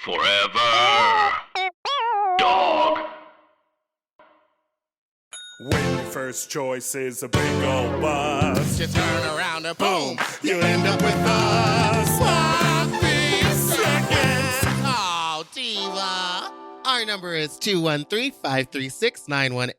Forever. Dog. When your first choice is a big old bus, You turn around and boom, you end up with us. Sloppy seconds. Oh, diva. Our number is 213-536-9180.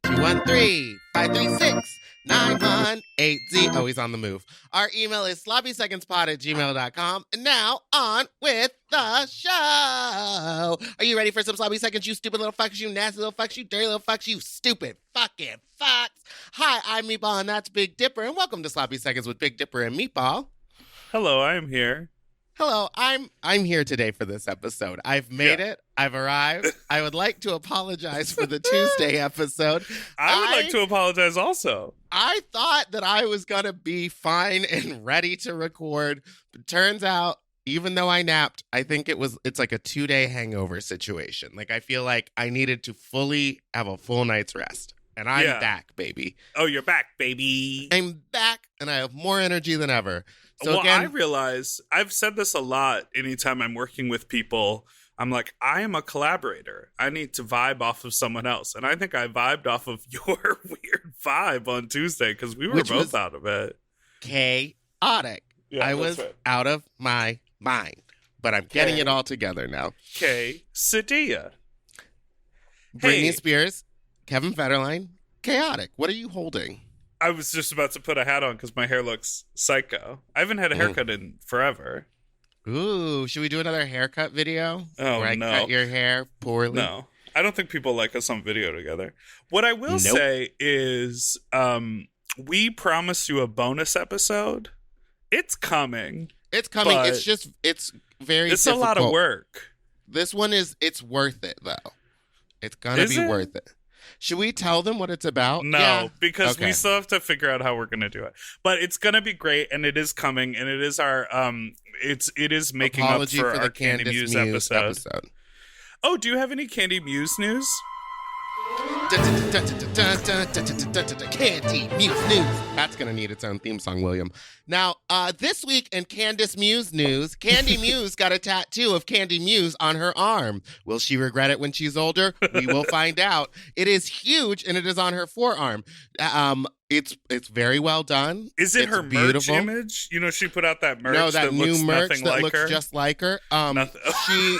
213-536-9180. Oh, he's on the move. Our email is sloppysecondspot@gmail.com. And now, on with the show. Are you ready for some sloppy seconds, you stupid little fucks, you nasty little fucks, you dirty little fucks, you stupid fucking fucks? Hi, I'm Meatball, and that's Big Dipper, and welcome to Sloppy Seconds with Big Dipper and Meatball. Hello, I am here. Hello, I'm here today for this episode. I've made it. I've arrived. I would like to apologize for the Tuesday episode. I would like to apologize also. I thought that I was going to be fine and ready to record, but turns out, even though I napped, I think it's like a 2-day hangover situation. Like, I feel like I needed to fully have a full night's rest. And I'm back, baby. Oh, you're back, baby. I'm back, and I have more energy than ever. So well, again, I realize, I've said this a lot anytime I'm working with people. I'm like, I am a collaborator. I need to vibe off of someone else. And I think I vibed off of your weird vibe on Tuesday because we were both out of it. Chaotic. I was out of my mind. But I'm getting it all together now. Sadia. Britney Spears, Kevin Federline, chaotic. What are you holding? I was just about to put a hat on because my hair looks psycho. I haven't had a haircut in forever. Ooh, should we do another haircut video? Oh, where I cut your hair poorly? No. I don't think people like us on video together. What I will say is we promised you a bonus episode. It's coming. It's coming. It's very It's difficult. a lot of work. This one it's worth it, though. It's going to be worth it. Should we tell them what it's about? No, because we still have to figure out how we're going to do it. But it's going to be great, and it is coming, and it is our it is making Apology up for the our Candy Muse episode. Oh, do you have any Candy Muse news? Candy Muse news. That's going to need its own theme song, William. Now, this week in Candace Muse news, Candy Muse got a tattoo of Candy Muse on her arm. Will she regret it when she's older? We will find out. It is huge, and it is on her forearm. It's very well done. Is it it's her beautiful merch image? You know, she put out that merch. No, that new looks merch that like looks her. just like her. She.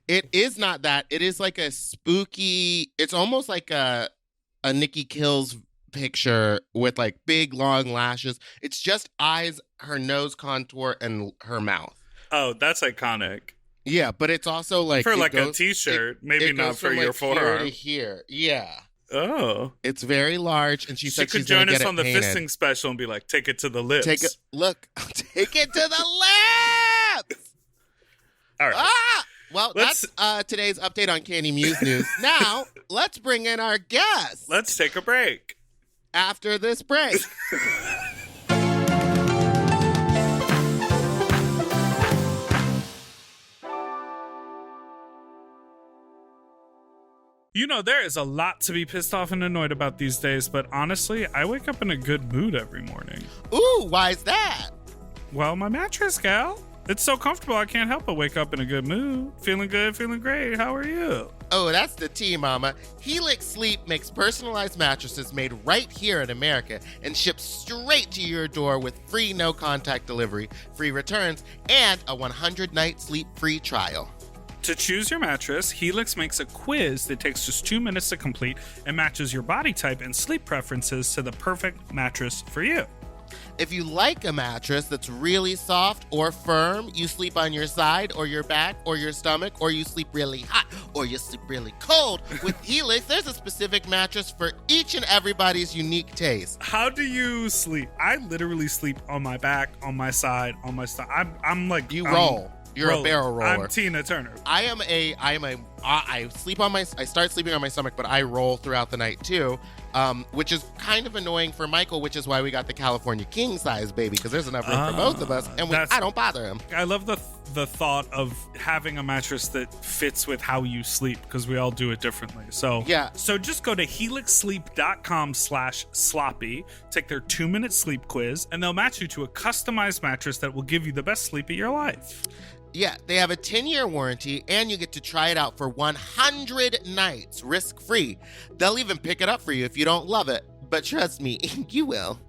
It is not that. It is like a spooky. It's almost like a Nikki Kills picture with like big long lashes. It's just eyes, her nose contour, and her mouth. Oh, that's iconic. Yeah, but it's also like for like a t-shirt, maybe not for your forearm. Here to here, yeah. Oh, it's very large, and she said could she's join us get on the painted. fisting special and be like, "Take it to the lips." Take it to the lips. All right. Ah! Well, that's today's update on Candy Muse news. Now, let's bring in our guest. Let's take a break. After this break. You know, there is a lot to be pissed off and annoyed about these days, but honestly, I wake up in a good mood every morning. Ooh, why's that? Well, my mattress, gal. It's so comfortable, I can't help but wake up in a good mood. Feeling good, feeling great. How are you? Oh, that's the tea, mama. Helix Sleep makes personalized mattresses made right here in America and shipped straight to your door with free no-contact delivery, free returns, and a 100-night sleep-free trial. To choose your mattress, Helix makes a quiz that takes just 2 minutes to complete and matches your body type and sleep preferences to the perfect mattress for you. If you like a mattress that's really soft or firm, you sleep on your side or your back or your stomach, or you sleep really hot or you sleep really cold, with Helix, there's a specific mattress for each and everybody's unique taste. How do you sleep? I literally sleep on my back, on my side, on my stomach. I'm like... You roll. You're a barrel roller. I'm Tina Turner. I start sleeping on my stomach, but I roll throughout the night too, which is kind of annoying for Michael, which is why we got the California king size baby, because there's enough room for both of us, and I don't bother him. I love the thought of having a mattress that fits with how you sleep, because we all do it differently. So yeah. So just go to helixsleep.com/sloppy, take their 2-minute sleep quiz, and they'll match you to a customized mattress that will give you the best sleep of your life. Yeah, they have a 10-year warranty, and you get to try it out for 100 nights, risk-free. They'll even pick it up for you if you don't love it. But trust me, you will.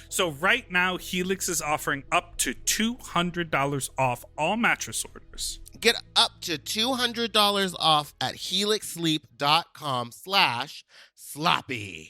So right now, Helix is offering up to $200 off all mattress orders. Get up to $200 off at helixsleep.com/sloppy.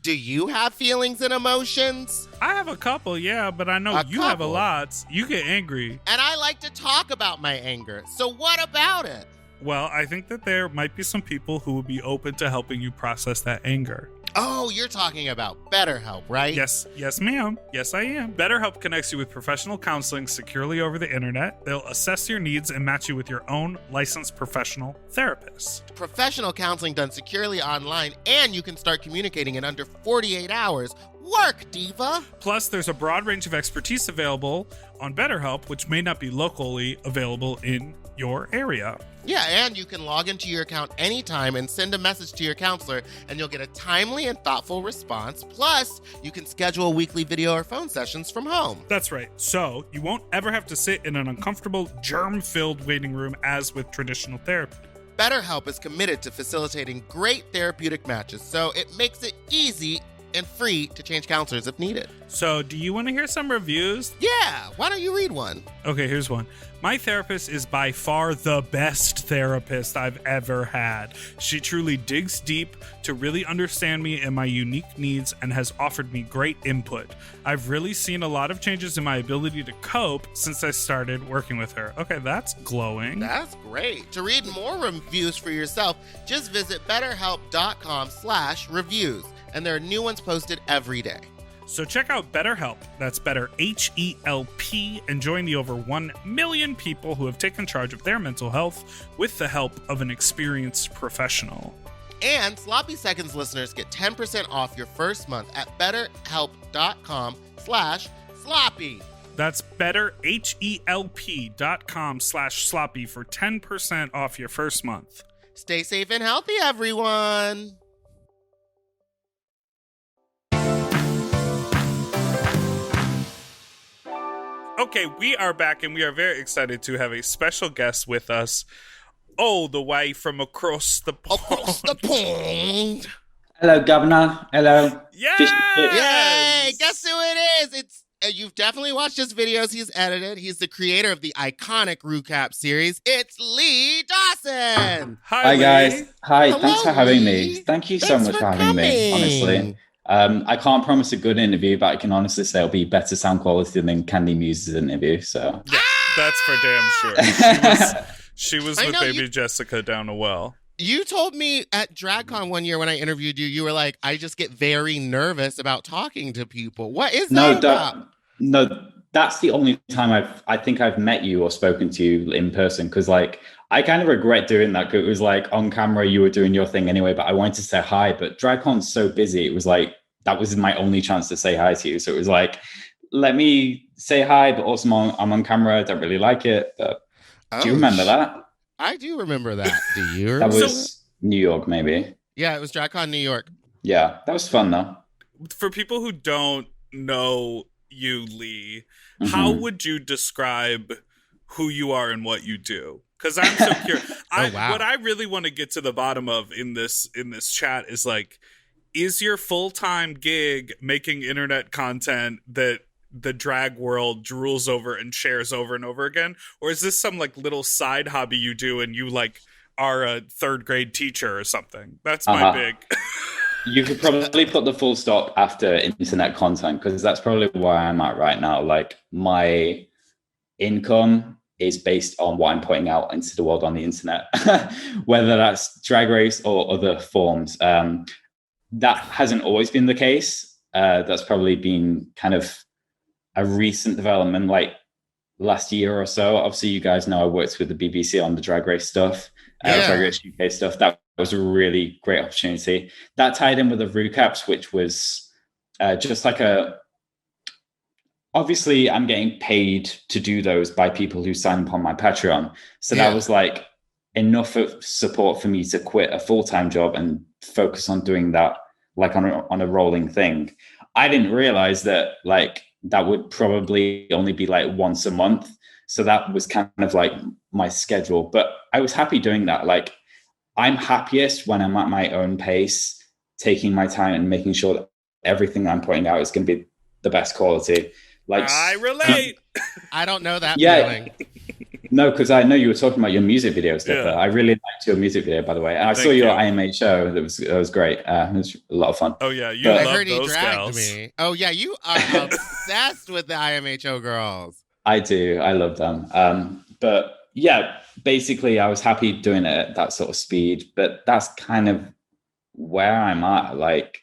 Do you have feelings and emotions? I have a couple, yeah, but I know you have a lot. You get angry. And I like to talk about my anger. So what about it? Well, I think that there might be some people who would be open to helping you process that anger. Oh, you're talking about BetterHelp, right? Yes, ma'am. Yes, I am. BetterHelp connects you with professional counseling securely over the internet. They'll assess your needs and match you with your own licensed professional therapist. Professional counseling done securely online, and you can start communicating in under 48 hours. Work, diva! Plus, there's a broad range of expertise available on BetterHelp, which may not be locally available in your area. Yeah, and you can log into your account anytime and send a message to your counselor, and you'll get a timely and thoughtful response. Plus, you can schedule weekly video or phone sessions from home. That's right. So you won't ever have to sit in an uncomfortable, germ-filled waiting room as with traditional therapy. BetterHelp is committed to facilitating great therapeutic matches, so it makes it easy and free to change counselors if needed. So do you want to hear some reviews? Yeah, why don't you read one? Okay, here's one. My therapist is by far the best therapist I've ever had. She truly digs deep to really understand me and my unique needs and has offered me great input. I've really seen a lot of changes in my ability to cope since I started working with her. Okay, that's glowing. That's great. To read more reviews for yourself, just visit betterhelp.com/reviews. And there are new ones posted every day. So check out BetterHelp, that's better H-E-L-P, and join the over 1 million people who have taken charge of their mental health with the help of an experienced professional. And Sloppy Seconds listeners get 10% off your first month at betterhelp.com/sloppy. That's betterhelp.com/sloppy for 10% off your first month. Stay safe and healthy, everyone. Okay, we are back, and we are very excited to have a special guest with us, all the way from across the pond. Across the pond. Hello, Governor. Hello. Yes! Yay! Guess who it is? It's you've definitely watched his videos he's edited. He's the creator of the iconic Recap series. It's Lee Dawson. Hi, Lee. guys. Hi, Hello, thanks for having Lee. me. Thank you so Thanks much for for having me, honestly. coming. I can't promise a good interview, but I can honestly say it'll be better sound quality than Candy Muse's interview. So Yeah, that's for damn sure. She was I with know baby Jessica down a well. You told me at DragCon one year when I interviewed you, you were like, I just get very nervous about talking to people. What is that about? No, that's the only time I think I've met you or spoken to you in person, because like I kind of regret doing that, because it was like on camera you were doing your thing anyway, but I wanted to say hi, but DragCon's so busy, it was like that was my only chance to say hi to you. So it was like, let me say hi, but also I'm on camera. I don't really like it. But do you remember that? I do remember that. Do you That remember was New York, maybe. Yeah, it was DragCon New York. Yeah, that was fun though. For people who don't know you, Lee, how would you describe who you are and what you do? Because I'm so curious. Wow. What I really want to get to the bottom of in this chat is like, is your full-time gig making internet content that the drag world drools over and shares over and over again? Or is this some like little side hobby you do and you like are a third grade teacher or something? That's my big. You could probably put the full stop after internet content, because that's probably where I'm at right now. Like my income is based on what I'm putting out into the world on the internet, whether that's Drag Race or other forms. That hasn't always been the case. That's probably been kind of a recent development, like last year or so. Obviously, you guys know I worked with the BBC on the Drag Race stuff, Drag Race UK stuff. That was a really great opportunity. That tied in with the recaps, which was just like obviously I'm getting paid to do those by people who sign up on my Patreon. So that was like enough of support for me to quit a full-time job and focus on doing that like on a rolling thing. I didn't realize that like that would probably only be like once a month. So that was kind of like my schedule. But I was happy doing that. Like, I'm happiest when I'm at my own pace, taking my time and making sure that everything I'm putting out is going to be the best quality. Like, I relate. I don't know that Yeah. feeling. No, because I know you were talking about your music videos, Dipper. Yeah. I really liked your music video, by the way. And I Thank saw your you. IMA show. That was great. It was a lot of fun. Oh yeah, you But- I love heard he those dragged gals. me. Oh yeah, you are obsessed with the IMHO girls. I do. I love them. But yeah, basically, I was happy doing it at that sort of speed. But that's kind of where I'm at. Like,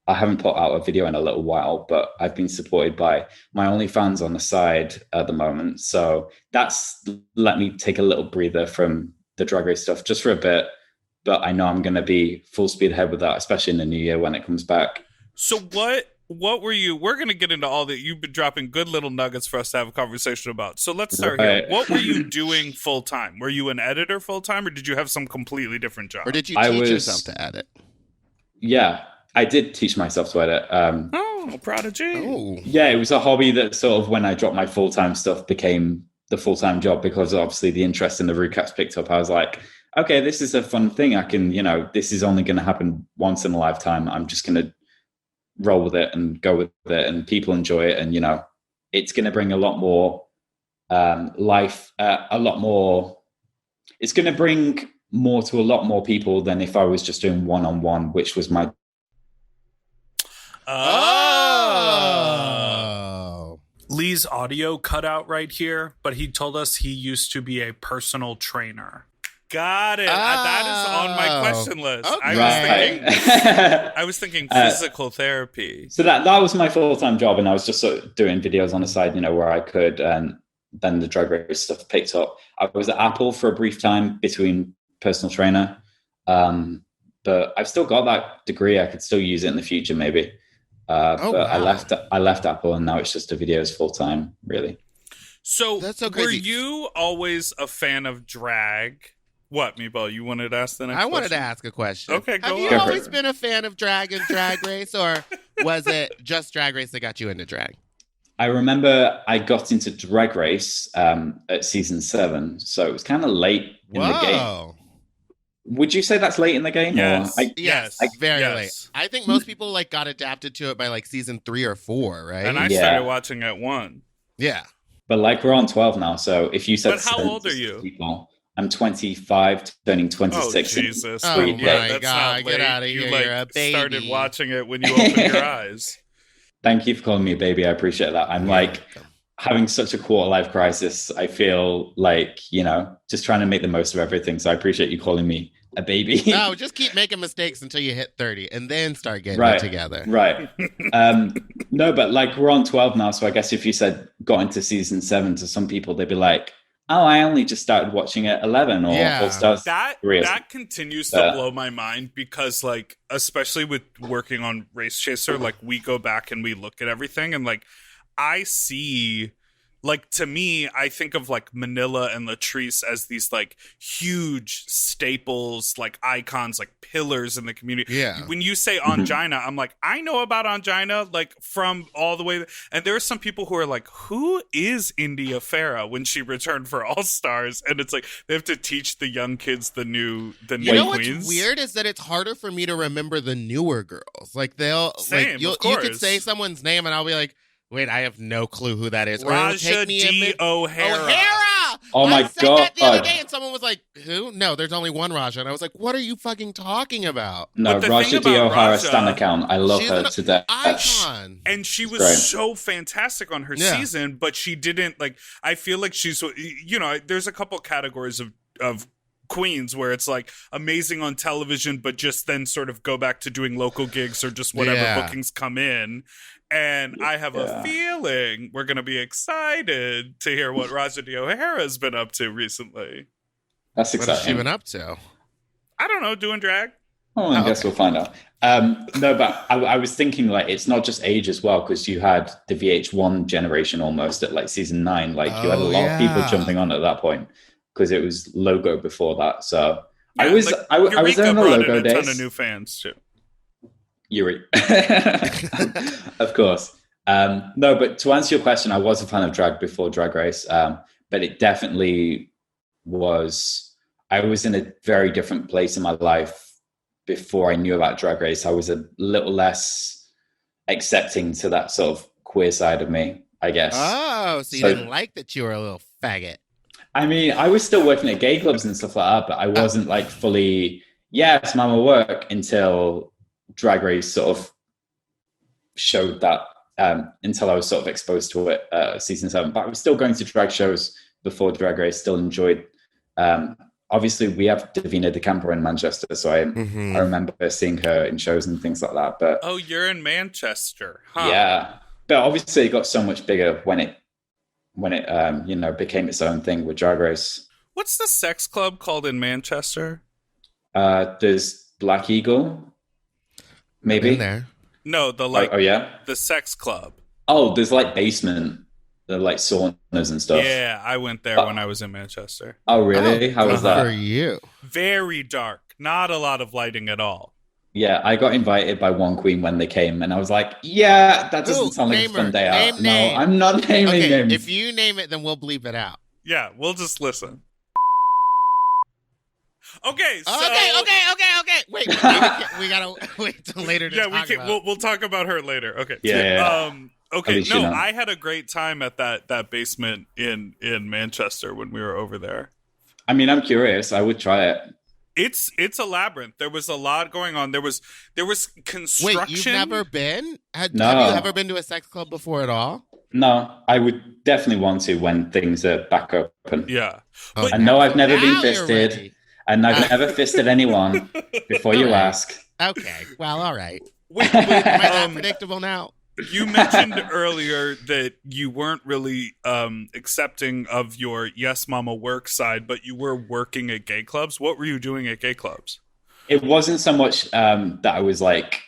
I haven't put out a video in a little while, but I've been supported by my OnlyFans on the side at the moment. So that's let me take a little breather from the Drag Race stuff just for a bit. But I know I'm going to be full speed ahead with that, especially in the new year when it comes back. So what were you? We're gonna get into all that. You've been dropping good little nuggets for us to have a conversation about. So let's start here. Right. What were you doing full time? Were you an editor full time, or did you have some completely different job? Or did you I teach was- yourself to edit? Yeah, I did teach myself to edit. Oh, prodigy. Oh. Yeah, it was a hobby that sort of, when I dropped my full-time stuff, became the full-time job, because obviously the interest in the recaps picked up. I was like, okay, this is a fun thing. I can, this is only going to happen once in a lifetime. I'm just going to roll with it and go with it, and people enjoy it. And, it's going to bring a lot more life, it's going to bring more to a lot more people than if I was just doing one-on-one, which was my Oh. Lee's audio cut out right here, but he told us he used to be a personal trainer. Got it. That is on my question list. Okay. I was thinking physical therapy. So that was my full-time job, and I was just sort of doing videos on the side, where I could, and then the Drag Race stuff picked up. I was at Apple for a brief time between personal trainer, but I've still got that degree. I could still use it in the future, maybe. But wow. I left Apple, and now it's just a videos full-time, really. So, That's so were crazy. you always a fan of drag? What, Meatball? You wanted to ask the next I wanted to question? ask a question. Okay, go Have you on. always been a fan of drag and Drag Race, or was it just Drag Race that got you into drag? I remember I got into Drag Race at season 7, so it was kind of late in the game. Whoa. Would you say that's late in the game? Yes. Or Yes, Yes. very Yes. late. I think most people got adapted to it by season 3 or 4, right? And I Yeah. started watching at 1. yeah. But we're on 12 now, so if you said But how 7 old are you? people, I'm 25, turning 26. Oh, Jesus. Oh, Wait, my that's God, not get late. outta You, here, like, you're a baby. started watching it when you opened your eyes. Thank you for calling me a baby. I appreciate that. I'm having such a quarter life crisis. I feel like, just trying to make the most of everything. So I appreciate you calling me a baby. No, just keep making mistakes until you hit 30 and then start getting Right. it together. Right. No, but we're on 12 now. So I guess if you said got into season 7, to some people, they'd be like, oh, I only just started watching at 11 or Yeah. All Stars That 3 or that continues to blow my mind because, especially with working on Race Chaser, we go back and we look at everything, and I see, to me, I think of Manila and Latrice as these huge staples, icons, pillars in the community. Yeah. When you say Angina, I'm I know about Angina, from all the way. And there are some people who are who is India Farah when she returned for All Stars? And it's they have to teach the young kids the new You know queens. what's weird is that it's harder for me to remember the newer girls. They'll Same, you of could course. say someone's name and I'll be like, wait, I have no clue who that is. Or it'll Raja take me a D. minute- O'Hara. O'Hara! Oh my I said that the other God. day and someone was like, who? No, there's only one Raja. And I was like, what are you fucking talking about? No, But the Raja thing D. about O'Hara Raja- stan account. I love She's her an to death. icon. And she was Great. so fantastic on her Yeah. season, but she didn't I feel like she's, there's a couple categories of queens where it's amazing on television, but just then sort of go back to doing local gigs or just whatever Yeah. bookings come in. And I have a feeling we're going to be excited to hear what Raja D. O'Hara's been up to recently. That's What has she exciting. been up to? I don't know, doing drag. Oh, I guess okay. we'll find out. No, but I was thinking it's not just age as well, because you had the VH1 generation almost at season 9. You had a Oh, lot of people yeah. jumping on at that point because it was Logo before that. So I Yeah, was I was Eureka there in the brought Logo in a ton days. of new fans too. Yuri, of course. No, but to answer your question, I was a fan of drag before Drag Race, but it definitely was. I was in a very different place in my life before I knew about Drag Race. I was a little less accepting to that sort of queer side of me, I guess. Oh, so you didn't like that you were a little faggot. I mean, I was still working at gay clubs and stuff like that, but I wasn't like fully, yes, mama work until Drag Race sort of showed that, until I was sort of exposed to it, season 7. But I was still going to drag shows before Drag Race, still enjoyed. Obviously, we have Davina De Campo in Manchester, so I remember seeing her in shows and things like that. But oh, you're in Manchester, huh? Yeah, but obviously it got so much bigger when it became its own thing with Drag Race. What's the sex club called in Manchester? There's Black Eagle, maybe. In there. No, the sex club. Oh, there's like Basement, the like saunas and stuff. Yeah, I went there when I was in Manchester. Oh, really? How was that? For you. Very dark, not a lot of lighting at all. Yeah, I got invited by one queen when they came, and I was like, yeah, that doesn't sound like a fun day out. No, I'm not naming names. If you name it, then we'll bleep it out. Yeah, we'll just listen. Okay, so... Okay. Wait, we gotta wait till later to talk about. We'll talk about her later. Okay. Yeah. Okay, no, I had a great time at that basement in Manchester when we were over there. I mean, I'm curious. I would try it. It's a labyrinth. There was a lot going on. There was construction. Wait, you've never been? Have No. you ever been to a sex club before at all? No, I would definitely want to when things are back open. Yeah. Oh, I know I've never now been you're fisted, ready. and I've never fisted anyone before you All right. ask. Okay, well, all right. Wait, Am I that predictable now? you mentioned earlier that you weren't really accepting of your yes mama work side, but you were working at gay clubs. What were you doing at gay clubs? It wasn't so much that I was like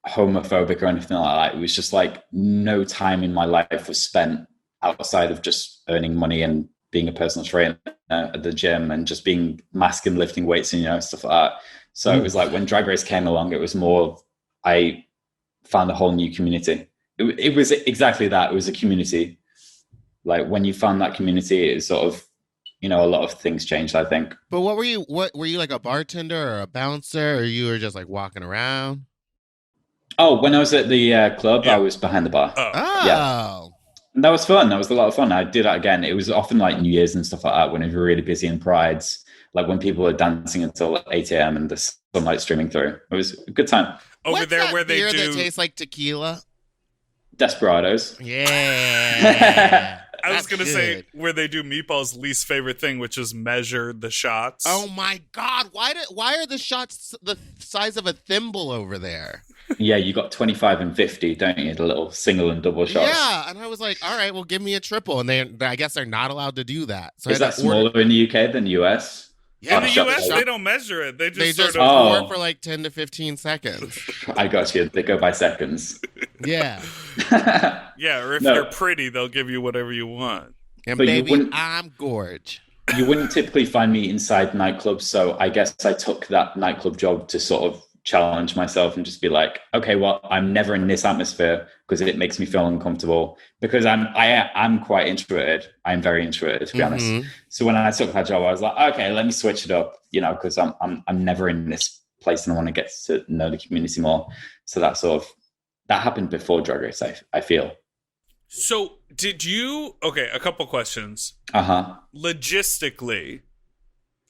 homophobic or anything like that. It was just like no time in my life was spent outside of just earning money and being a personal trainer at the gym and just being masking, lifting weights and stuff like that. So it was like when Drag Race came along, it was more I found a whole new community. It was exactly that. It was a community. Like when you found that community, it sort of, a lot of things changed, I think. But what were you like, a bartender or a bouncer, or you were just like walking around? Oh, when I was at the club, I was behind the bar. Oh. Yeah. And that was fun. That was a lot of fun. I'd do that again. It was often like New Year's and stuff like that when it was really busy in Prides, like when people are dancing until 8 a.m. and the sunlight streaming through. It was a good time. Over What's there that where they beer do that tastes like tequila? Desperados. Yeah. I was going to say good. where they do Meatball's least favorite thing, which is measure the shots. Oh my God! Why are the shots the size of a thimble over there? Yeah, you got 25 and 50, don't you? The little single and double shots. Yeah, and I was like, all right, well, give me a triple, and I guess they're not allowed to do that. So Is that smaller in the UK than the US? Yeah, in the shot US, shot. they don't measure it. They just sort of... pour for like 10 to 15 seconds. I got you. They go by seconds. Yeah. Yeah, or if No. you're pretty, they'll give you whatever you want. And But you baby, wouldn't- I'm gorge. You wouldn't typically find me inside nightclubs, so I guess I took that nightclub job to sort of challenge myself and just be like, okay, well, I'm never in this atmosphere because it makes me feel uncomfortable because I'm quite introverted. I'm very introverted, to be honest. So when I took that job, I was like, okay, let me switch it up, because I'm never in this place and I want to get to know the community more. So that happened before Drag Race, I feel. So did you... Okay, a couple questions. Logistically,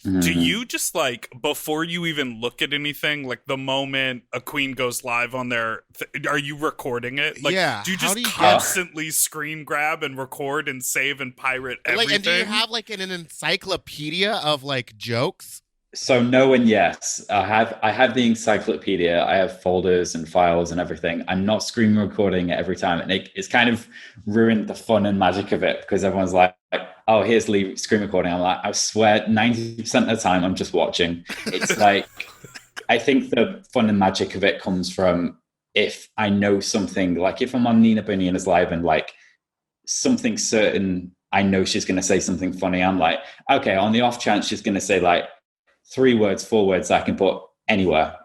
do you just like, before you even look at anything, like the moment a queen goes live on their... are you recording it? Like, Yeah, do you how just do you get- constantly screen grab and record and save and pirate everything? And do you have like an encyclopedia of like jokes? So no and yes. I have the encyclopedia. I have folders and files and everything. I'm not screen recording it every time. And it's kind of ruined the fun and magic of it because everyone's like, oh, here's Lee screen recording. I'm like, I swear 90% of the time I'm just watching. It's like, I think the fun and magic of it comes from if I know something, like if I'm on Nina Bonina's live and like something certain, I know she's going to say something funny. I'm like, okay, on the off chance she's going to say like 3 words, 4 words I can put anywhere,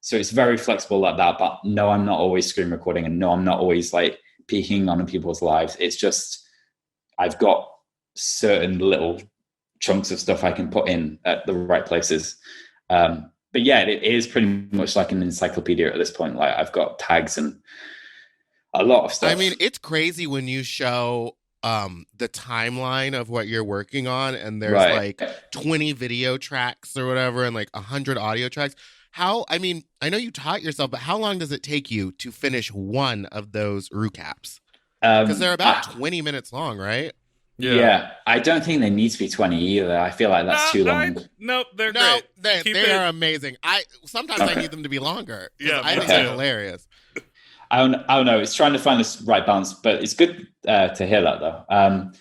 So it's very flexible like that. But no, I'm not always screen recording, and no, I'm not always like peeking on people's lives. It's just I've got certain little chunks of stuff I can put in at the right places. But yeah, it is pretty much like an encyclopedia at this point. Like I've got tags and a lot of stuff. I mean, it's crazy when you show the timeline of what you're working on, and there's like 20 video tracks or whatever, and like 100 audio tracks. I mean, I know you taught yourself, but how long does it take you to finish one of those recaps? Because they're about 20 minutes long, right? Yeah, I don't think they need to be 20 either. I feel like that's too long. No, they're great. They are amazing. Sometimes I need them to to be longer. I think they're hilarious. I don't know. It's trying to find this right balance, but it's good to hear that though.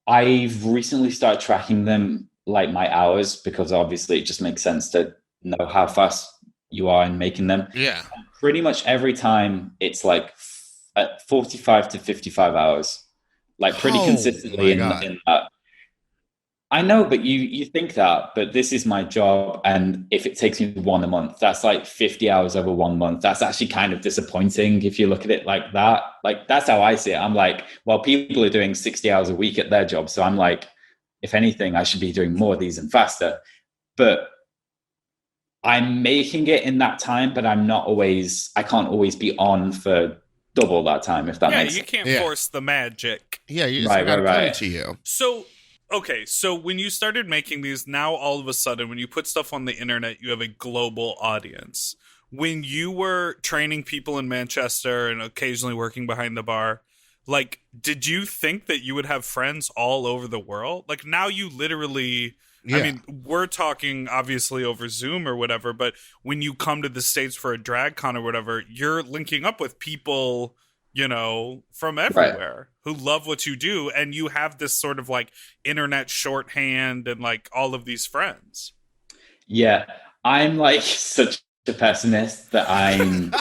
I've recently started tracking them, like my hours, because obviously it just makes sense to know how fast you are in making them. Yeah. And pretty much every time it's like at 45 to 55 hours, like pretty consistently in that. I know, but you think that, but this is my job. And if it takes me one a month, that's like 50 hours over 1 month. That's actually kind of disappointing if you look at it like that. Like, that's how I see it. I'm like, well, people are doing 60 hours a week at their job. So I'm like, if anything, I should be doing more of these and faster. But I'm making it in that time, but I can't always be on for double that time, if that makes sense. You can't force the magic. Yeah, you just gotta come to you. So, okay, so when you started making these, now all of a sudden, when you put stuff on the internet, you have a global audience. When you were training people in Manchester and occasionally working behind the bar, like, did you think that you would have friends all over the world? Like, now you literally... Yeah. I mean, we're talking obviously over Zoom or whatever, but when you come to the States for a drag con or whatever, you're linking up with people, you know, from everywhere who love what you do. And you have this sort of like internet shorthand and like all of these friends. Yeah, I'm like such a pessimist that I'm...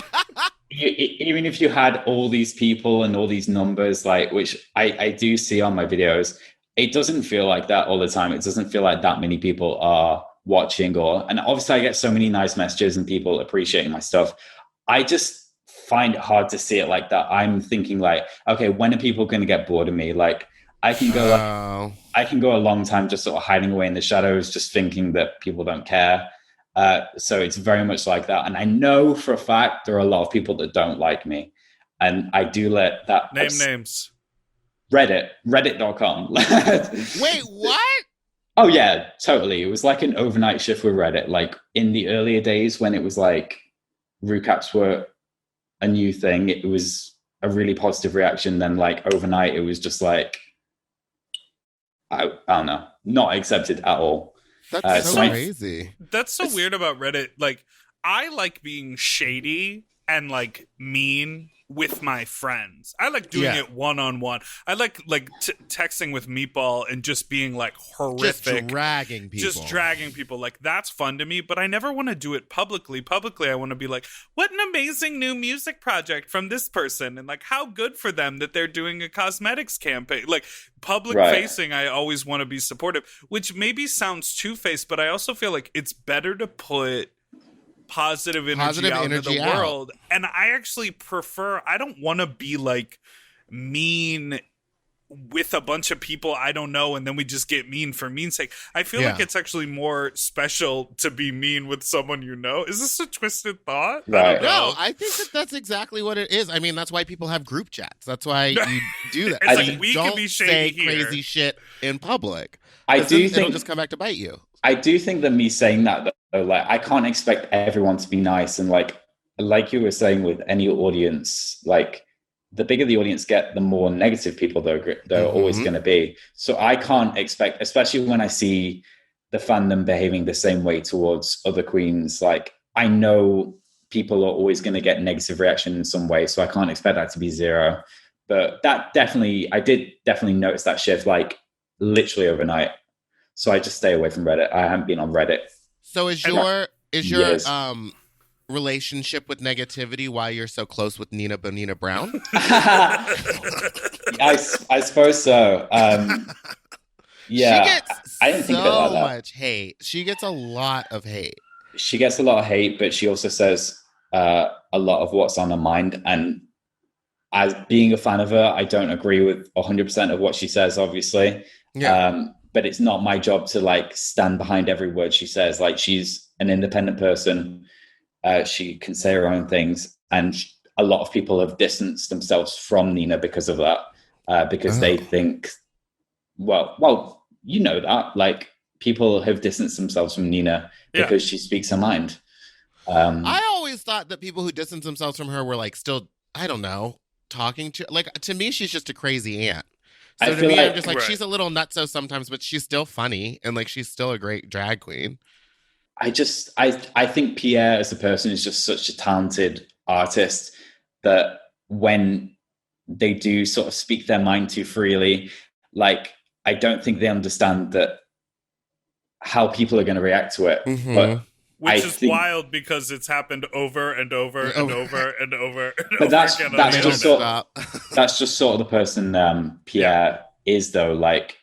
even if you had all these people and all these numbers, like, which I do see on my videos, it doesn't feel like that all the time. It doesn't feel like that many people are watching, and obviously I get so many nice messages and people appreciating my stuff. I just find it hard to see it like that. I'm thinking like, okay, when are people going to get bored of me? Like I can go a long time just sort of hiding away in the shadows, just thinking that people don't care. So it's very much like that. And I know for a fact there are a lot of people that don't like me, and I do let that names. Reddit.com. Wait, what? Oh yeah, totally. It was like an overnight shift with Reddit. Like in the earlier days when it was like recaps were a new thing, it was a really positive reaction. Then like overnight, it was just like, I don't know, not accepted at all. That's so crazy. That's so weird about Reddit. Like, I like being shady and like mean with my friends. I like doing it one-on-one. I like texting with Meatball and just being like horrific. Just dragging people. Like, that's fun to me, but I never want to do it publicly. Publicly, I want to be like, what an amazing new music project from this person, and like how good for them that they're doing a cosmetics campaign. Like, public facing, I always want to be supportive, which maybe sounds two-faced, but I also feel like it's better to put positive energy out into the world. And I actually prefer, I don't want to be like mean with a bunch of people I don't know and then we just get mean for mean's sake. I feel like it's actually more special to be mean with someone you know. Is this a twisted thought? Right. No, I think that's exactly what it is. I mean, that's why people have group chats. That's why you do that. It's like, we can be shady say crazy shit in public. It'll just come back to bite you. I do think that me saying that though, like I can't expect everyone to be nice, and like you were saying with any audience, like the bigger the audience get, the more negative people they're always going to be. So I can't expect, especially when I see the fandom behaving the same way towards other queens. Like I know people are always going to get negative reaction in some way, so I can't expect that to be zero. But I did definitely notice that shift, like literally overnight. So I just stay away from Reddit. I haven't been on Reddit. So is your relationship with negativity why you're so close with Nina Bonina Brown? I suppose so. Yeah, She gets I didn't think about that. much hate. She gets a lot of hate. she gets a lot of hate, but she also says a lot of what's on her mind. And as being a fan of her, I don't agree with 100% of what she says, obviously. Yeah. But it's not my job to like stand behind every word she says. Like, she's an independent person. She can say her own things. And a lot of people have distanced themselves from Nina because of that, because they think, well, you know that. Like, people have distanced themselves from Nina because she speaks her mind. I always thought that people who distance themselves from her were like still, I don't know, talking to, like, to me, she's just a crazy aunt. So to me, I'm just like, she's a little nutso sometimes, but she's still funny, and like, she's still a great drag queen. I think Pierre as a person is just such a talented artist that when they do sort of speak their mind too freely, like, I don't think they understand that how people are going to react to it. Mm-hmm. But which is wild because it's happened over and over and over and over. But that's just sort of the person Pierre is, though. Like,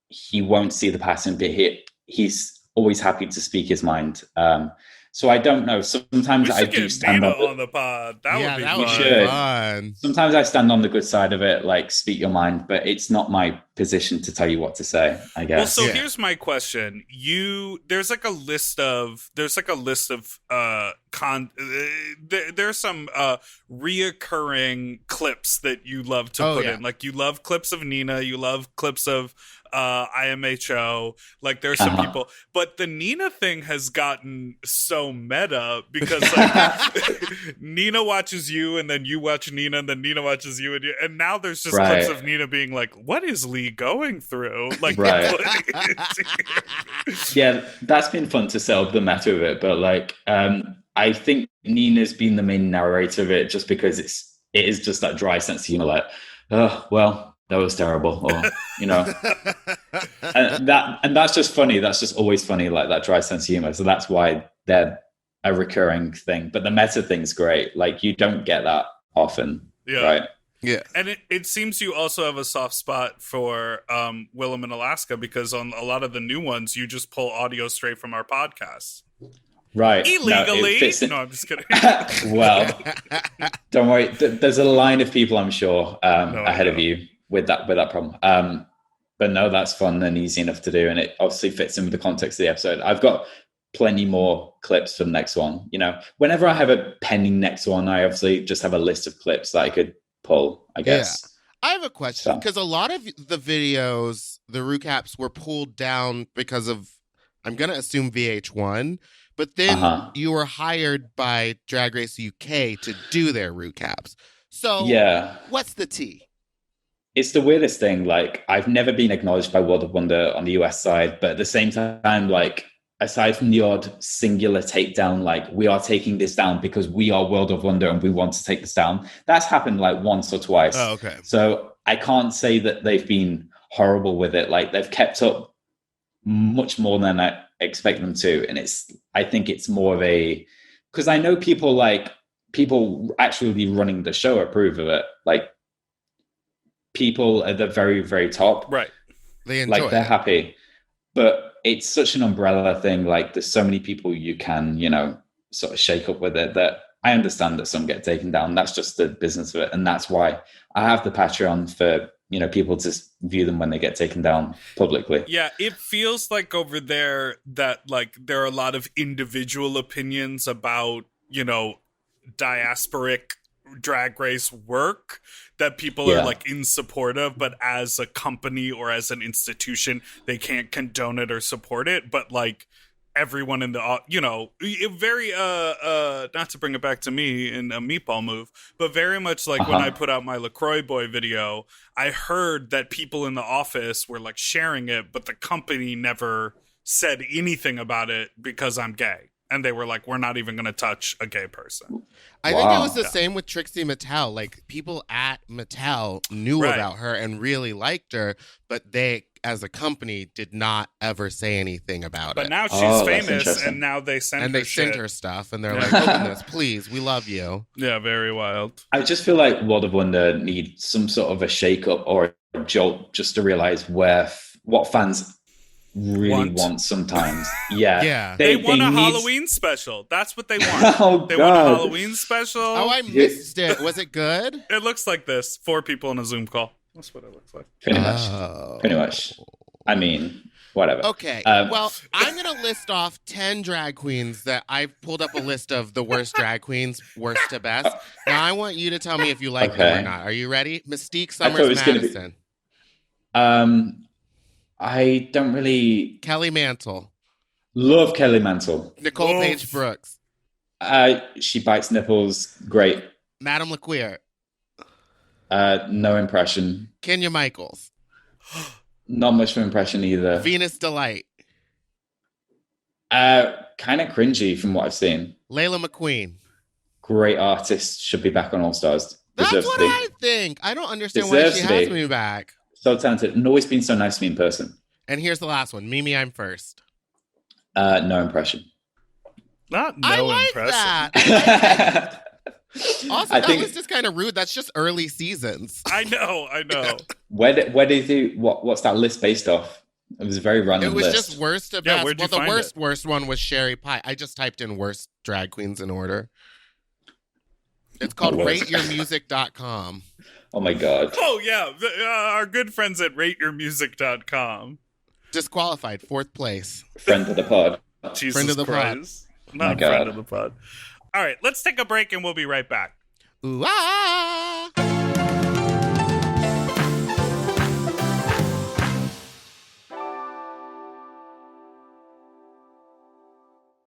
he won't see the pattern, but he's always happy to speak his mind. So I don't know. Sometimes I do stand on the pod. That would be fun. Sometimes I stand on the good side of it, like, speak your mind, but it's not my position to tell you what to say, I guess. Well, so here's my question. There's a list of there's some reoccurring clips that you love to put in. Like, you love clips of Nina, you love clips of IMHO. Like, there's some people, but the Nina thing has gotten so meta because, like, Nina watches you, and then you watch Nina, and then Nina watches you, and now there's just clips of Nina being like, "What is Lee going through?" Like, yeah, that's been fun to set up the meta of it, but like, I think Nina's been the main narrator of it, just because it is just that dry sense of humor, like, oh well, that was terrible, or, you know, and that's just funny. That's just always funny, like that dry sense of humor. So that's why they're a recurring thing. But the meta thing's great. Like, you don't get that often, right? Yeah. And it seems you also have a soft spot for Willem in Alaska, because on a lot of the new ones, you just pull audio straight from our podcast. Right. Illegally. No, I'm just kidding. Well, don't worry. There's a line of people, I'm sure, ahead of you with that problem. But no, that's fun and easy enough to do, and it obviously fits in with the context of the episode. I've got plenty more clips for the next one. You know, whenever I have a pending next one, I obviously just have a list of clips that I could pull, I guess. Yeah. I have a question, because a lot of the videos, the recaps, were pulled down because of, I'm going to assume, VH1, but then you were hired by Drag Race UK to do their recaps. So what's the tea? It's the weirdest thing. Like, I've never been acknowledged by World of Wonder on the US side, but at the same time, like, aside from the odd singular takedown, like, we are taking this down because we are World of Wonder and we want to take this down, that's happened like once or twice. Oh, okay. So I can't say that they've been horrible with it. Like, they've kept up much more than I expect them to. And I think it's more of because I know people actually running the show approve of it. Like, people at the very, very top, right? They enjoy they're happy, but it's such an umbrella thing. Like, there's so many people you can, you know, sort of shake up with it, that I understand that some get taken down. That's just the business of it, and that's why I have the Patreon for, you know, people to view them when they get taken down publicly. Yeah, it feels like over there that, like, there are a lot of individual opinions about, you know, diasporic Drag Race work that people are like in support of, but as a company or as an institution, they can't condone it or support it. But like, everyone in the, you know, very not to bring it back to me in a Meatball move, but very much like when I put out my LaCroix Boy video, I heard that people in the office were like sharing it, but the company never said anything about it because I'm gay. And they were like, we're not even going to touch a gay person. I think it was the same with Trixie Mattel. Like, people at Mattel knew about her and really liked her, but they, as a company, did not ever say anything about it. But now she's famous, and now they send her stuff, and they're like, open this, please, we love you. Yeah, very wild. I just feel like World of Wonder needs some sort of a shake-up or a jolt just to realize what fans really want sometimes. Yeah. Yeah. They want a need- Halloween special. That's what they want. Oh, They want a God. Halloween special. Oh, I missed it. Was it good? It looks like this. 4 people in a Zoom call. That's what it looks like. Pretty much. Oh. Pretty much. I mean, whatever. Okay. Well, I'm going to list off 10 drag queens that I've pulled up a list of the worst drag queens, worst to best. Now, I want you to tell me if you like them or not. Are you ready? Mystique thought it Summers was gonna be- Madison. I don't really Kelly Mantle. love Kelly Mantle. Nicole Oof. Page Brooks. She bites nipples. Great. Madame LaQueer. No impression. Kenya Michaels. Not much of an impression either. Venus Delight. Kind of cringy from what I've seen. Layla McQueen. Great artist. Should be back on All Stars. That's Deserves what to be. I think. I don't understand why Deserves she to has be. me back. So talented and always been so nice to me in person. And here's the last one. Mimi, I'm first. No impression. Not no I like impression. that. Also, I that think- was just kind of rude. That's just early seasons. I know. Where did you? What's that list based off? It was a very random It was list. just worst to Yeah, best. where'd you Well, the find worst one was Sherry Pie. I just typed in worst drag queens in order. It's called well. rateyourmusic.com. Oh my god. Oh, yeah. Our good friends at rateyourmusic.com. Disqualified, 4th place. Friend of the pod. Jesus Friend of the pod. Christ. My Not God. friend of the pod. All right, let's take a break and we'll be right back. Ooh, ah.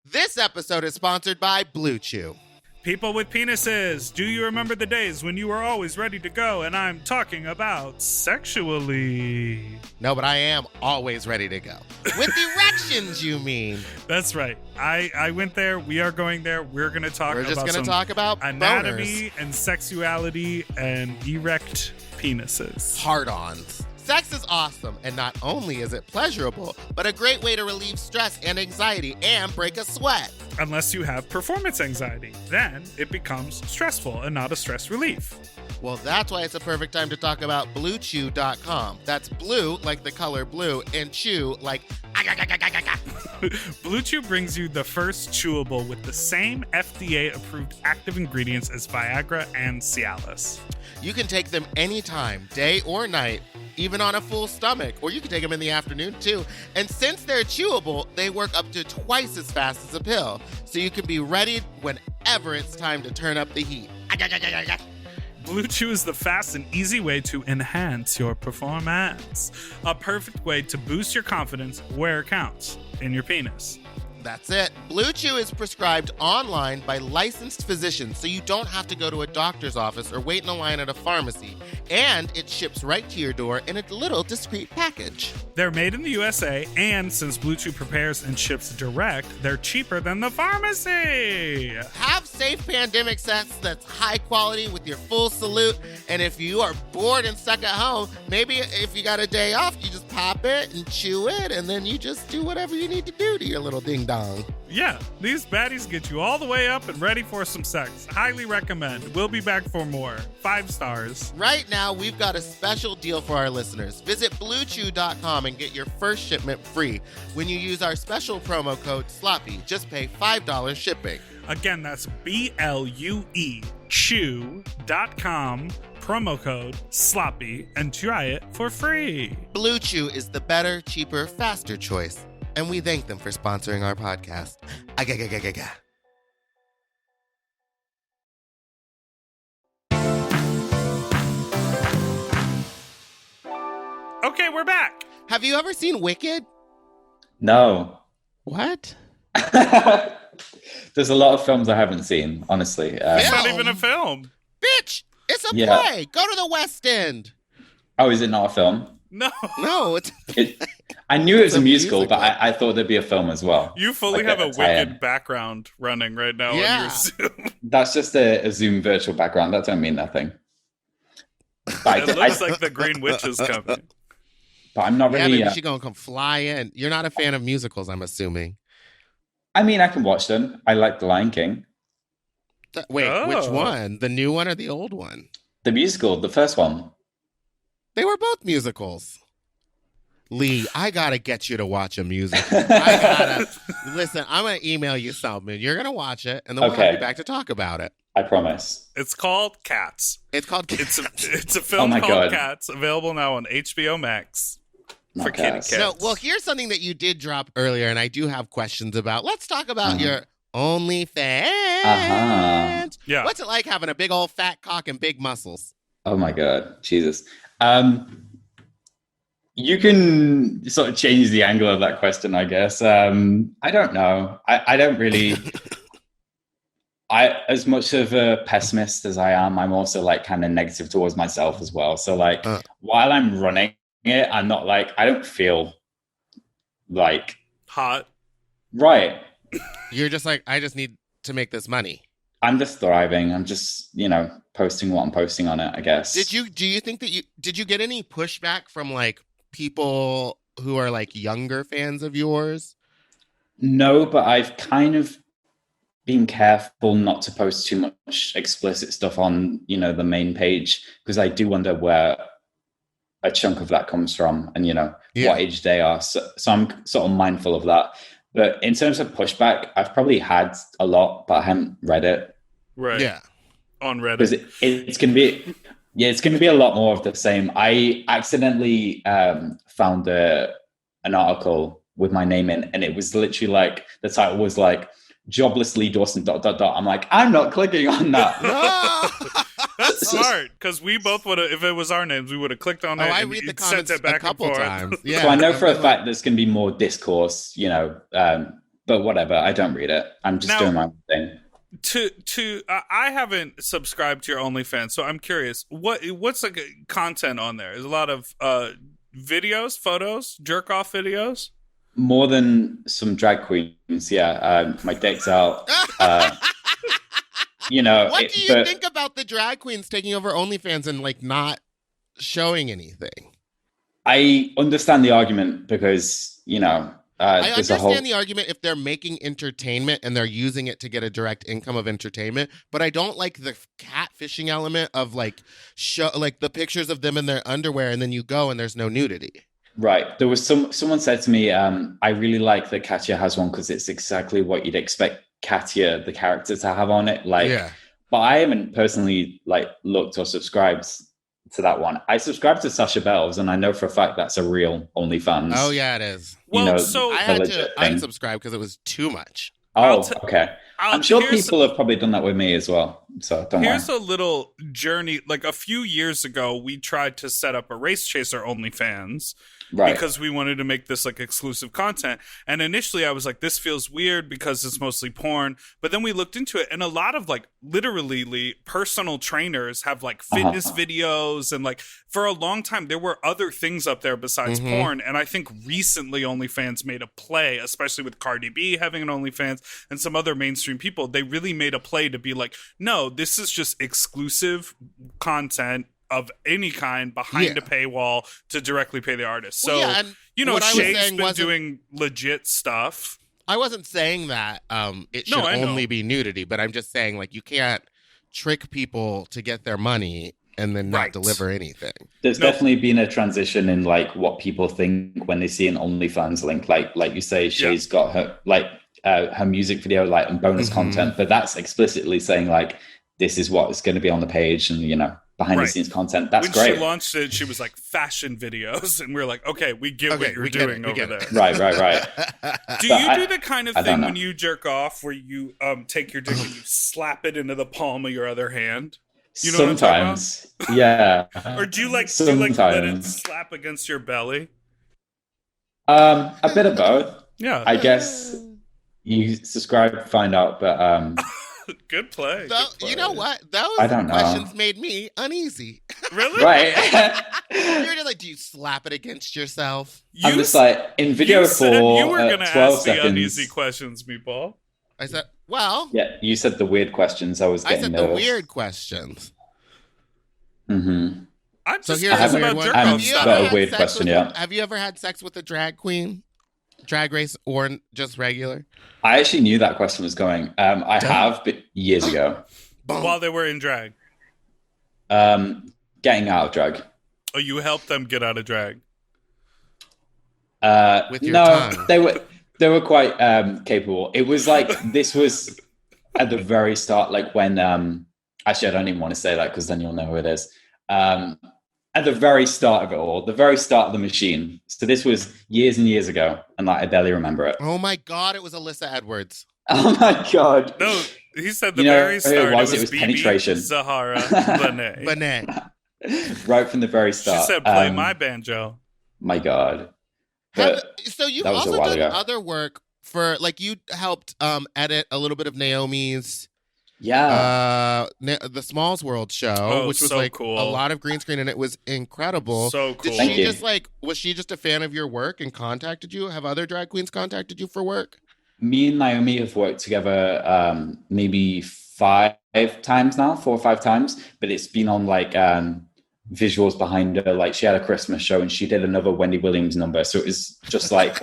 This episode is sponsored by Blue Chew. People with penises, do you remember the days when you were always ready to go? And I'm talking about sexually. No, but I am always ready to go. With erections, you mean? That's right. I went there. We are going there. We're going to talk We're about just going some to talk about anatomy boners. and sexuality and erect penises. Hard-ons. Sex is awesome, and not only is it pleasurable, but a great way to relieve stress and anxiety and break a sweat. Unless you have performance anxiety. Then it becomes stressful and not a stress relief. Well, that's why it's a perfect time to talk about BlueChew.com. That's blue like the color blue, and chew like Blue Chew brings you the first chewable with the same FDA-approved active ingredients as Viagra and Cialis. You can take them anytime, day or night, even on a full stomach, or you can take them in the afternoon too. And since they're chewable, they work up to twice as fast as a pill, so you can be ready whenever it's time to turn up the heat. Blue Chew is the fast and easy way to enhance your performance. A perfect way to boost your confidence where it counts, in your penis. That's it. Blue Chew is prescribed online by licensed physicians, so you don't have to go to a doctor's office or wait in a line at a pharmacy. And it ships right to your door in a little discreet package. They're made in the USA, and since Blue Chew prepares and ships direct, they're cheaper than the pharmacy. Have safe pandemic sex that's high quality with your full salute. And if you are bored and stuck at home, maybe if you got a day off, you just pop it and chew it, and then you just do whatever you need to do to your little ding dong. Yeah, these baddies get you all the way up and ready for some sex. Highly recommend. We'll be back for more. 5 stars. Right now, we've got a special deal for our listeners. Visit BlueChew.com and get your first shipment free. When you use our special promo code SLOPPY, just pay $5 shipping. Again, that's BLUE chew.com, promo code SLOPPY, and try it for free. Blue Chew is the better, cheaper, faster choice. And we thank them for sponsoring our podcast. Aga-ga-ga-ga-ga. Okay, we're back. Have you ever seen Wicked? No. What? There's a lot of films I haven't seen, honestly. It's not Film? even a film. Bitch, it's a Yeah. play. Go to the West End. Oh, is it not a film? No. No, it's I knew it was It's a a musical, but musical. I thought there'd be a film as well. You fully Like have a tie-in. Wicked background running right now Yeah. on your Zoom. That's just a Zoom virtual background. That don't mean nothing. But, It looks like the Green Witch is coming. but I'm not yeah, really. maybe she's gonna come fly in. You're not a fan of musicals, I'm assuming. I mean, I can watch them. I like The Lion King, Wait, Oh. which one? The new one or the old one? the musical, the first one. They were both musicals. Lee, I gotta get you to watch a musical. I gotta listen. I'm gonna email you something. You're gonna watch it, and then we'll have you back to talk about it. I promise. It's called Cats. It's called. It's a film my called God. Cats, available now on HBO Max for Not kitty cats. cats. No, well, here's something that you did drop earlier, and I do have questions about. Let's talk about your OnlyFans. Yeah. What's it like having a big old fat cock and big muscles? Oh my God, Jesus. You can sort of change the angle of that question, I guess. I don't know. I don't really. As much of a pessimist as I am, I'm also like kind of negative towards myself as well. So like, while I'm running it, I'm not like, I don't feel like hot. Right. You're just like, I just need to make this money. I'm just thriving. I'm just, posting what I'm posting on it, I guess. Do you think that did you get any pushback from like people who are like younger fans of yours? No, but I've kind of been careful not to post too much explicit stuff on, the main page, because I do wonder where a chunk of that comes from and, what age they are. So I'm sort of mindful of that. But in terms of pushback, I've probably had a lot, but I haven't read it. Right. Yeah. On Reddit. Because it's going to be... Yeah, it's going to be a lot more of the same. I accidentally found an article with my name in, and it was literally like, the title was like, joblessly Dawson ... I'm like, I'm not clicking on that. That's smart, because we both would have, if it was our names, we would have clicked on it. I and read the sent comments it back a couple and forth. times. Yeah. So I know for a fact there's going to be more discourse, but whatever. I don't read it. I'm just doing my own thing. I haven't subscribed to your OnlyFans, so I'm curious. What's like content on there? Is a lot of videos, photos, jerk off videos? More than some drag queens, yeah. My dick's out. What do you think about the drag queens taking over OnlyFans and like not showing anything? I understand the argument because, I understand the argument if they're making entertainment and they're using it to get a direct income of entertainment, but I don't like the catfishing element of like the pictures of them in their underwear and then you go and there's no nudity. Right. There was someone said to me, I really like that Katya has one because it's exactly what you'd expect Katya, the character, to have on it. But I haven't personally looked or subscribed to that one. I subscribe to Sasha Bells, and I know for a fact that's a real OnlyFans. Oh yeah, it is. Well, so I had to unsubscribe because it was too much. Okay. I'm sure people have probably done that with me as well. So don't worry. Here's a little journey. Like a few years ago, we tried to set up a Race Chaser OnlyFans. Right. Because we wanted to make this like exclusive content. And initially I was like, this feels weird because it's mostly porn. But then we looked into it, and a lot of like literally personal trainers have like fitness videos. And like for a long time, there were other things up there besides porn. And I think recently OnlyFans made a play, especially with Cardi B having an OnlyFans and some other mainstream people. They really made a play to be like, no, this is just exclusive content of any kind behind a paywall to directly pay the artist. So, Shay's been doing legit stuff. I wasn't saying that it should only be nudity, but I'm just saying like you can't trick people to get their money and then not deliver anything. There's definitely been a transition in like what people think when they see an OnlyFans link. Like you say, Shay's got her her music video and bonus content, but that's explicitly saying like this is what is going to be on the page, and behind the scenes content. That's great. When she launched it, she was like fashion videos, and we were like, okay, we get what you're doing over there. Right. Do you do the kind of thing when you jerk off where you take your dick and you slap it into the palm of your other hand? You know sometimes, what I'm yeah. Or do you like let it slap against your belly? A bit of both. Yeah, I guess you subscribe, find out, but Good play. You know what? Those questions made me uneasy. Really? Right. You're just like, do you slap it against yourself? I'm just like, in video for you were going to 12 ask seconds. The uneasy questions, Meatball. I said, well. Yeah, you said the weird questions. I was getting nervous. The weird questions. Mm-hmm. I'm just here's a weird one. Got a weird question, Have you ever had sex with a drag queen? Drag race or just regular? I actually knew that question was going. I have, but years ago. While they were in drag? Getting out of drag. Oh, you helped them get out of drag? With your no, tongue. they were quite capable. It was like this was at the very start, like when actually I don't even want to say that because then you'll know who it is. At the very start of it all, the very start of the machine. So this was years and years ago, and like I barely remember it. Oh my God, it was Alyssa Edwards. Oh my God. No, he said the You know very who start. it was? It was was BB, penetration. Zahara, Bonet. Bonet. Right from the very She start. said, "Play my banjo." My God. But So you've that was a also while done ago. other work for, like, you helped edit a little bit of Naomi's the Smalls World show, which was so like cool. a lot of green screen, and it was incredible. So cool. Did Thank she you. just was she just a fan of your work and contacted you? Have other drag queens contacted you for work? Me and Naomi have worked together maybe 5 times now, 4 or 5 times, but it's been on like visuals behind her. Like she had a Christmas show and she did another Wendy Williams number. So it was just like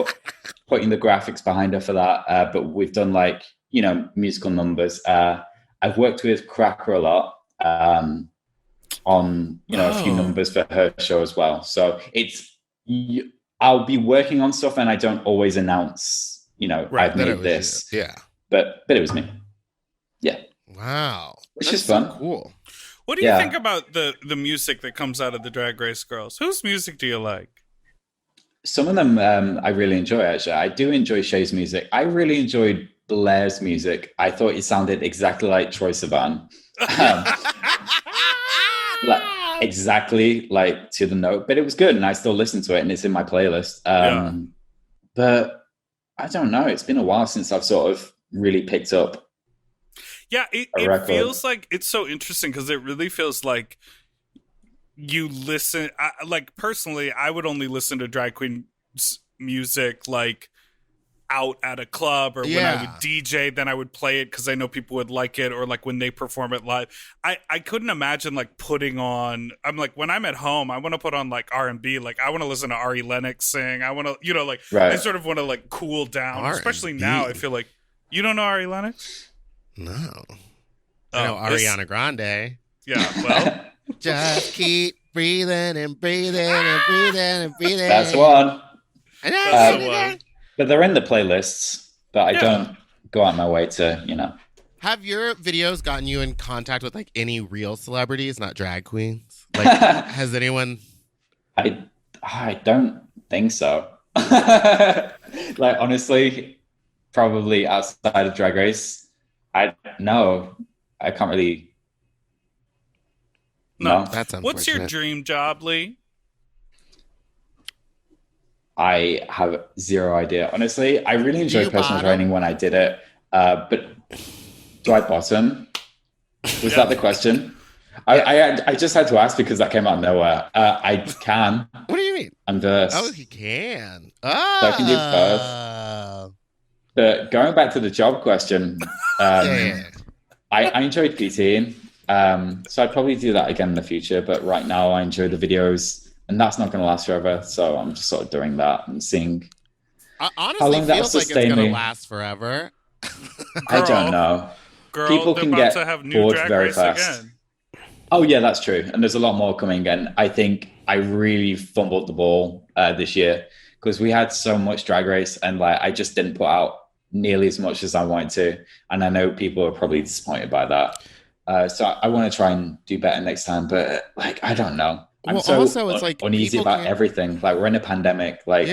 putting the graphics behind her for that. But we've done like, musical numbers. I've worked with Cracker a lot on, a few numbers for her show as well. So I'll be working on stuff and I don't always announce, I've made this. Yeah. But it was me. Yeah. Wow. Which That's is fun. so cool. What do you think about the music that comes out of the Drag Race girls? Whose music do you like? Some of them I really enjoy, actually. I do enjoy Shay's music. I really enjoyed Blair's music. I thought it sounded exactly like Troye Sivan. Exactly like to the note, but it was good and I still listen to it and it's in my playlist. But I don't know. It's been a while since I've sort of really picked up. Yeah, it feels like it's so interesting because it really feels like you listen. Like personally, I would only listen to drag queen music like out at a club or when I would DJ, then I would play it because I know people would like it, or like when they perform it live. I couldn't imagine like putting on. I'm like when I'm at home, I want to put on like R&B. Like I want to listen to Ari Lennox sing. I want to, I sort of want to like cool down, R&B. Especially now. I feel like you don't know Ari Lennox. No. I know Ariana Grande. Yeah, well. Just keep breathing and breathing and breathing and breathing. That's the one. That's the one. But they're in the playlists, but I don't go out my way to, Have your videos gotten you in contact with like any real celebrities, not drag queens? Like, has anyone? I don't think so. Like, honestly, probably outside of Drag Race, I can't really. No. That's unfortunate. What's your dream job, Lee? I have zero idea. Honestly, I really enjoyed personal training when I did it. But do I bottom? Was that the question? I just had to ask because that came out of nowhere. I can. What do you mean? I'm versed. Oh, he can. Oh. So I can do both. But going back to the job question, I enjoyed PTing. So I'd probably do that again in the future. But right now I enjoy the videos. And that's not going to last forever. So I'm just sort of doing that and seeing honestly, how long that will feels like it's sustain going me. to last forever. I don't know. Girl, people they're can about get to have new bored Drag very Race fast. Again. Oh, yeah, that's true. And there's a lot more coming. And I think I really fumbled the ball this year because we had so much Drag Race and like I just didn't put out nearly as much as I wanted to. And I know people are probably disappointed by that. So I want to try and do better next time. But like, I don't know. I'm so also, it's like uneasy about everything. Like we're in a pandemic. Like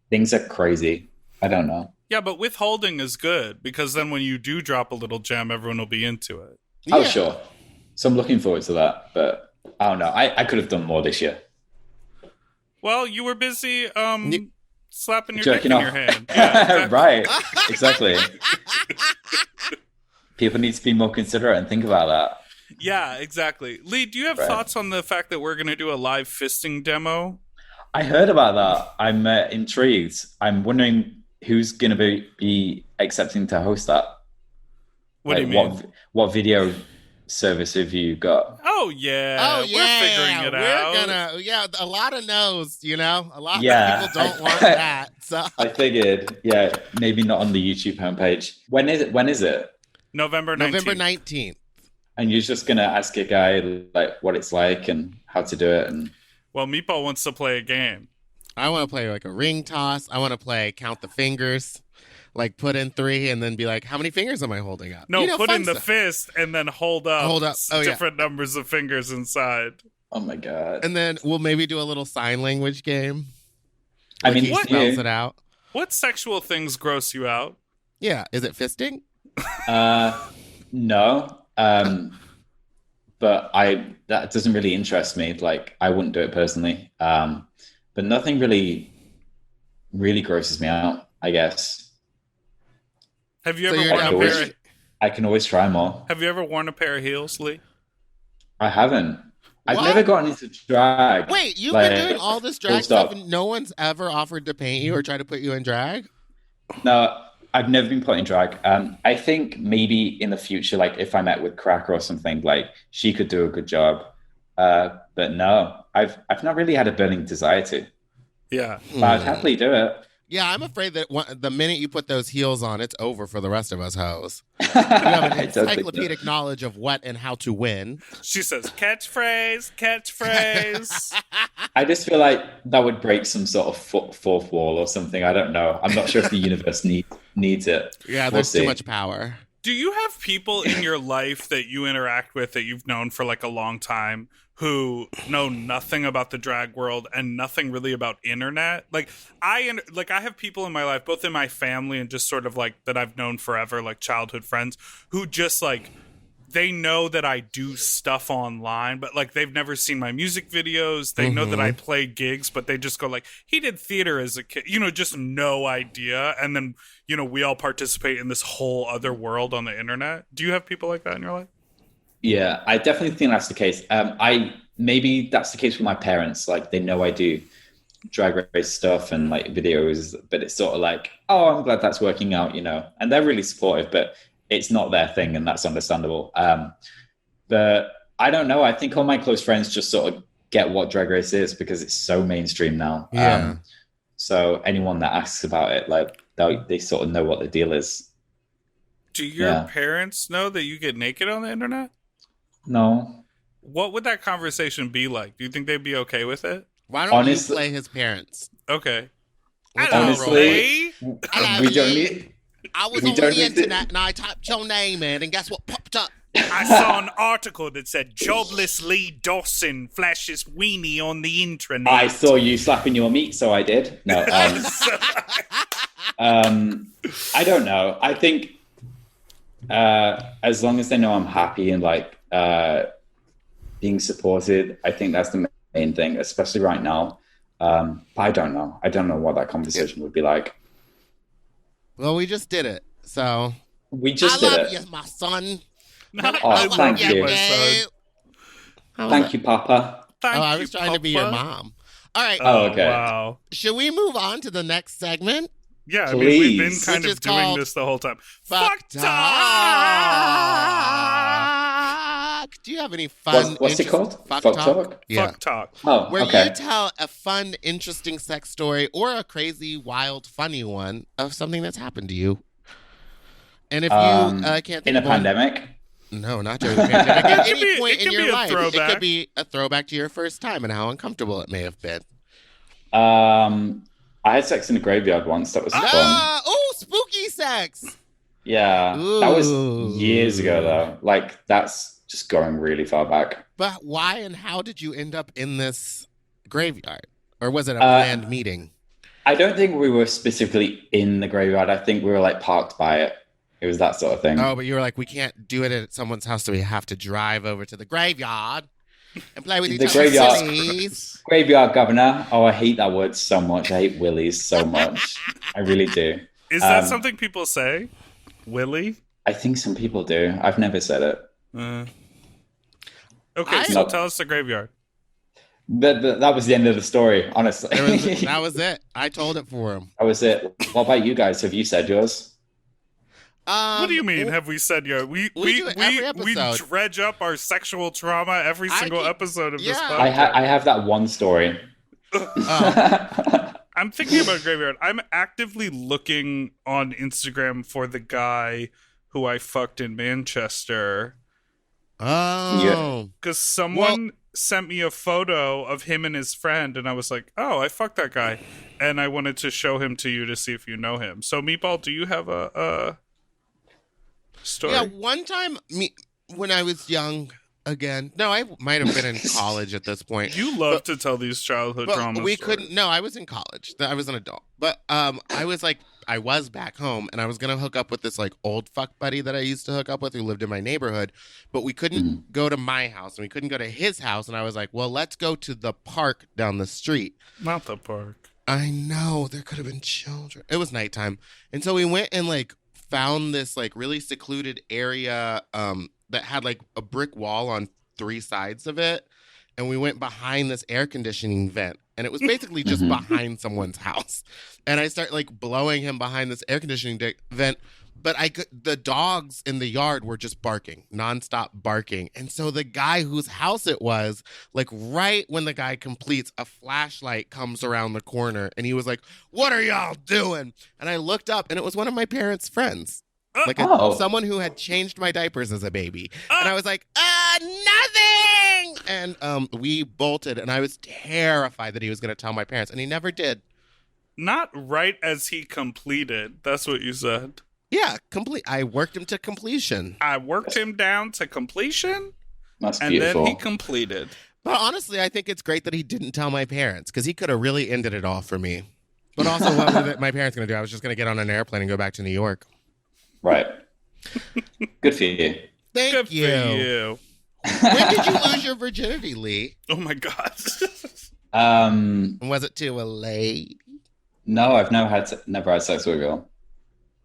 things are crazy. I don't know. Yeah, but withholding is good because then when you do drop a little gem, everyone will be into it. Oh, sure. So I'm looking forward to that. But I don't know. I could have done more this year. Well, you were busy slapping your jerking dick in off. your hand. Yeah, exactly. Right. Exactly. People need to be more considerate and think about that. Yeah, exactly. Lee, do you have thoughts on the fact that we're going to do a live fisting demo? I heard about that. I'm intrigued. I'm wondering who's going to be accepting to host that. What do you mean? What video service have you got? Oh, yeah. We're figuring it out. A lot of no's, A lot of people don't want that. So I figured, maybe not on the YouTube homepage. When is it? November 19th. November 19th. And you're just going to ask a guy like what it's like and how to do it. And well, Meatball wants to play a game. I want to play like a ring toss. I want to play count the fingers, like put in 3 and then be like, how many fingers am I holding up? No, put fun in the stuff. fist and then hold up. Oh, different numbers of fingers inside. Oh my god. And then we'll maybe do a little sign language game. I Like mean, he what- spells it out. What sexual things gross you out? Yeah. Is it fisting? No. But that doesn't really interest me. Like, I wouldn't do it personally. But nothing really grosses me out, I guess. Have you So ever you're worn a down pair? for Of, it? I can always try more. have you ever worn a pair of heels, Lee? I haven't. I've What? never gotten into drag. Wait, you've Like, been doing all this full drag stuff stop. and no one's ever offered to paint you or try to put you in drag? No, I've never been put in drag. I think maybe in the future, like if I met with Cracker or something, like she could do a good job. But no, I've not really had a burning desire to. Yeah. But I'd happily do it. Yeah, I'm afraid that the minute you put those heels on, it's over for the rest of us hoes. You have an I don't think so. encyclopedic knowledge of what and how to win. She says, catchphrase. I just feel like that would break some sort of fourth wall or something. I don't know. I'm not sure if the universe needs it. Yeah, We'll there's see. too much power. Do you have people in your life that you interact with that you've known for like a long time who know nothing about the drag world and nothing really about internet? Like I have people in my life, both in my family and just sort of like that I've known forever, like childhood friends, who just like they know that I do stuff online, but like they've never seen my music videos. They know that I play gigs, but they just go like, he did theater as a kid, just no idea. And then, we all participate in this whole other world on the internet. Do you have people like that in your life? Yeah, I definitely think that's the case. Maybe that's the case with my parents. Like they know I do drag race stuff and like videos, but it's sort of like, oh, I'm glad that's working out, and they're really supportive, but it's not their thing, and that's understandable. But I don't know. I think all my close friends just sort of get what Drag Race is because it's so mainstream now. Yeah. So anyone that asks about it, like they sort of know what the deal is. Do your Yeah. parents know that you get naked on the internet? No, What would that conversation be like? Do you think they'd be okay with it? Why don't Honestly- you play his parents? Okay. What's Hello, our role? Honestly- Lee. Hello, we don't Lee. need. I was We on don't the need to- internet and I typed your name in, and guess what popped up? I saw an article that said jobless Lee Dawson flashes weenie on the intranet. I saw you slapping your meat, so I did. No, I don't know. I think as long as they know I'm happy and like being supported, I think that's the main thing, especially right now. But I don't know. I don't know what that conversation would be like. Well, we just did it, so We just I did love it. you, my son. Oh, thank you. my son. Thank you, Papa. Thank I you, was trying to be your Papa. mom. All right, Oh, okay. Wow. should we move on to the next segment? Yeah, I mean, we've been Please. kind Which of is doing called this the whole time. Fuck Talk! Do you have any fun? What's it called? Fuck Fuck talk? talk? Yeah. Fuck talk. Oh, Where okay. you tell a fun, interesting sex story or a crazy, wild, funny one of something that's happened to you. And if you can't think In a of one- pandemic? no, not during the pandemic. At It could any be- point it in could your be a life, it throwback. could be a throwback to your first time and how uncomfortable it may have been. I had sex in a graveyard once. That was fun. Oh, spooky sex. Yeah, that was Ooh. years ago though. Like that's just going really far back. But why and how did you end up in this graveyard? Or was it a planned meeting? I don't think we were specifically in the graveyard. I think we were like parked by it. It was that sort of thing. Oh, but you were like, we can't do it at someone's house, so we have to drive over to the graveyard and play with each The other's graveyard. sillies. Graveyard governor. Oh, I hate that word so much. I hate willies so much. I really do. Is that Um, something people say? Willie? I think some people do. I've never said it. Okay, so tell us the graveyard. That was the end of the story, honestly. That was it. I told it for him. That was it. What about you guys? Have you said yours? What do you mean? Have we said yo? We do it every we episode. dredge up our sexual trauma every I single keep- episode of this yeah. podcast. I have that one story. I'm thinking about graveyard. I'm actively looking on Instagram for the guy who I fucked in Manchester Oh. because someone sent me a photo of him and his friend, and I was like, oh, I fucked that guy. And I wanted to show him to you to see if you know him. So, Meatball, do you have a story? Yeah, one time, when I was young, again, no, I might have been in college at this point. You love to tell these childhood drama we stories. couldn't. No, I was in college. I was an adult, but I was back home, and I was gonna hook up with this like old fuck buddy that I used to hook up with who lived in my neighborhood, but we couldn't go to my house and we couldn't go to his house, and I was like, well, let's go to the park down the street. Not the park. I know, there could have been children. It was nighttime, and so we went and like found this like really secluded area that had like a brick wall on 3 sides of it, and we went behind this air conditioning vent, and it was basically just behind someone's house, and I start like blowing him behind this air conditioning vent, but the dogs in the yard were just barking, nonstop barking, and so the guy whose house it was, like right when the guy completes, a flashlight comes around the corner, and he was like, what are y'all doing? And I looked up, and it was one of my parents' friends. Like someone who had changed my diapers as a baby. And I was like, nothing! And we bolted, and I was terrified that he was going to tell my parents, and he never did. Not right as he completed. That's what you said. Yeah, complete. I worked him to completion. I worked him down to completion. That's and beautiful. then he completed. But honestly, I think it's great that he didn't tell my parents, because he could have really ended it all for me. But also, what were my parents going to do? I was just going to get on an airplane and go back to New York. Right. Good for you. Thank you. For you. When did you lose your virginity, Lee? Oh my God. Was it to a lady? No, I've never had sex with a girl.